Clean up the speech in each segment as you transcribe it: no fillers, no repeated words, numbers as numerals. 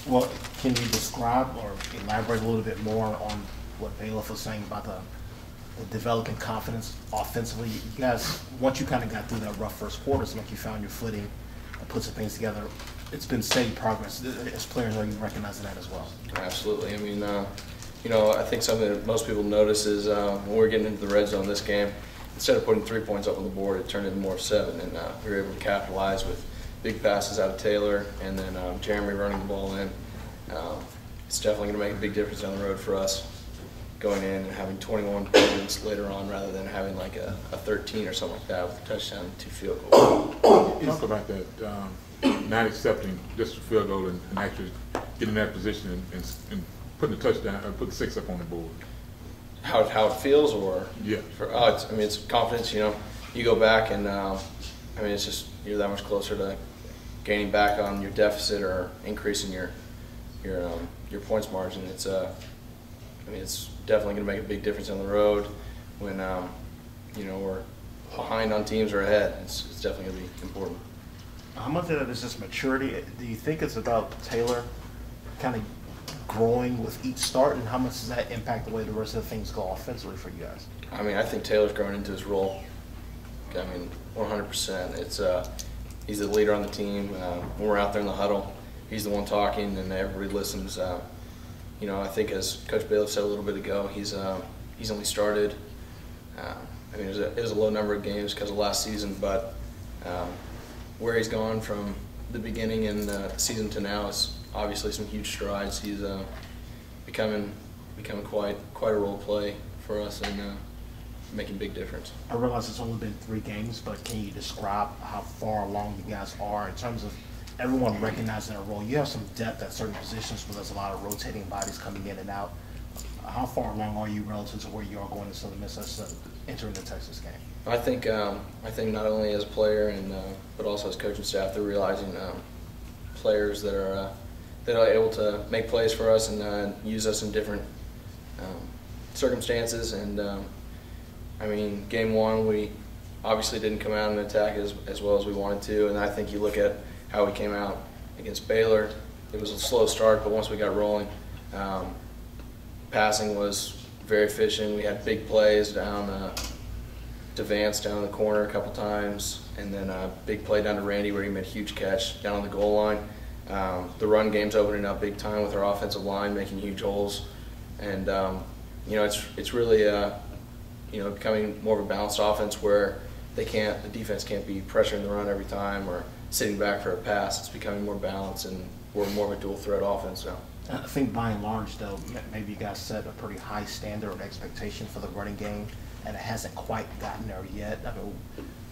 Well, can you describe or elaborate a little bit more on what Bailiff was saying about the developing confidence offensively? You guys, once you kind of got through that rough first quarter, it's like you found your footing and put some things together. It's been steady progress. As players, are you recognizing that as well? Absolutely. I mean, I think something that most people notice is when we're getting into the red zone this game, instead of putting 3 points up on the board, it turned into more of 7, and we were able to capitalize with big passes out of Taylor, and then Jeremy running the ball in. It's definitely going to make a big difference down the road for us, going in and having 21 points later on rather than having like a 13 or something like that with a touchdown and 2 field goals. Talk about that, not accepting just a field goal and actually getting in that position and putting the touchdown, or putting the 6 up on the board. How it feels, or yeah, it's confidence. You go back and it's just you're that much closer to gaining back on your deficit or increasing your points margin. It's it's definitely going to make a big difference on the road when we're behind on teams or ahead. It's definitely going to be important. How much of that is just maturity? Do you think it's about Taylor kind of growing with each start, and how much does that impact the way the rest of the things go offensively for you guys? I think Taylor's growing into his role. 100%. He's the leader on the team. When we're out there in the huddle, he's the one talking, and everybody listens. I think as Coach Bailiff said a little bit ago, he's only started. It was a low number of games because of last season, but where he's gone from the beginning in the season to now is obviously some huge strides. He's becoming quite a role play for us and making a big difference. I realize it's only been 3 games, but can you describe how far along you guys are in terms of everyone recognizing their role? You have some depth at certain positions, but there's a lot of rotating bodies coming in and out. How far along are you relative to where you are going to Southern Miss entering the Texas game? I think not only as a player but also as coaching staff, they're realizing players that are able to make plays for us and use us in different circumstances. And game 1 we obviously didn't come out and attack as well as we wanted to, and I think you look at how we came out against Baylor. It was a slow start, but once we got rolling, passing was very efficient. We had big plays down to Vance down in the corner a couple times, and then a big play down to Randy where he made a huge catch down on the goal line. The run game's opening up big time with our offensive line making huge holes, and it's really becoming more of a balanced offense where the defense can't be pressuring the run every time or sitting back for a pass. It's becoming more balanced, and we're more of a dual threat offense now. I think by and large, though, maybe you guys set a pretty high standard of expectation for the running game, and it hasn't quite gotten there yet.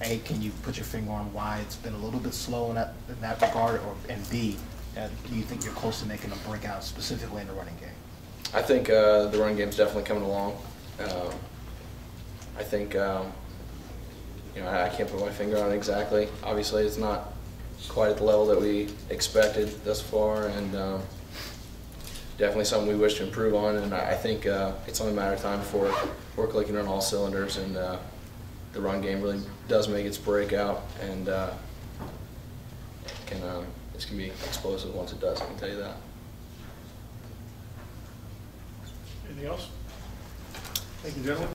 A, can you put your finger on why it's been a little bit slow in that regard, and B, do you think you're close to making a breakout specifically in the running game? I think the running game's definitely coming along. I think I can't put my finger on it exactly. Obviously, it's not quite at the level that we expected thus far, and definitely something we wish to improve on. And I think it's only a matter of time before we're clicking on all cylinders, and the run game really does make its breakout, and it's going to be explosive once it does, I can tell you that. Anything else? Thank you, gentlemen.